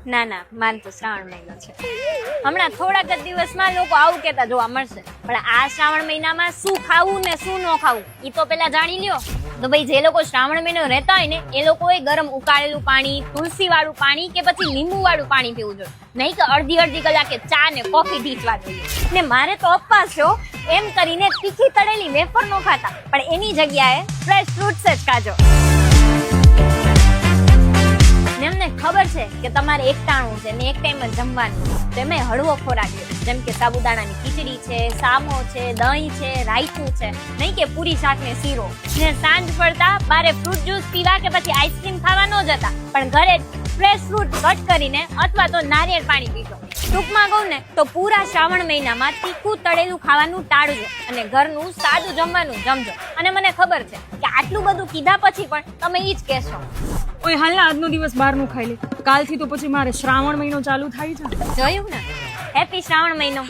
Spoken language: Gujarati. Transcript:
ના ના, મારે તો શ્રાવણ મહિનો છે. હમણાં થોડાક જ દિવસમાં લોકો આવું કહેતા જોવા મળશે. પણ આ શ્રાવણ મહિનામાં શું ખાવું ને શું ન ખાવું એ તો પેલા જાણી લ્યો. તો ભાઈ જે લોકો શ્રાવણ મહિનો રહેતા હોય ને એ લોકોએ ગરમ ઉકાળેલું પાણી, તુલસી વાળું પાણી કે પછી લીંબુ વાળું પાણી પીવું જોઈએ. નહીં કે અડધી કલાકે ચા ને કોફી ઢીંચવા જોઈએ. ને મારે તો અપવાસ છો એમ કરીને તીખી તળેલી વેફર ન ખાતા, પણ એની જગ્યાએ ફ્રેશ ફ્રૂટ્સ જ ખાજો. એમને ખબર છે કે તમારે એકટાણું છે ને એક ટાઈમ જ જમવાનું, તેમાં હળવો ખોરાક લો, જેમ કે સાબુદાણાની ખીચડી છે, સામો છે, દહીં છે, રાયતું છે, નહીં કે પૂરી શાક ને શીરો. ને સાંજ પડતા બારે ફ્રૂટ જ્યુસ પીવા કે પછી આઈસ્ક્રીમ ખાવા ન જતા, પણ ઘરે ફ્રેશ ફ્રૂટ કટ કરીને અથવા તો નારિયેળ પાણી પીશો. ટૂંકમાં કહું ને તો પૂરા શ્રાવણ મહિનામાં તીખું તળેલું ખાવાનું ટાળજો અને ઘરનું સાદું જમવાનું જમજો. અને મને ખબર છે કે આટલું બધું કીધા પછી પણ તમે ઈ જ કહેશો, ઓય હાલના આજનો દિવસ બહારનું ખાઈ લે, કાલથી તો પછી મારે શ્રાવણ મહિનો ચાલુ થાય છે. જોયું ને? હેપી શ્રાવણ મહિનો.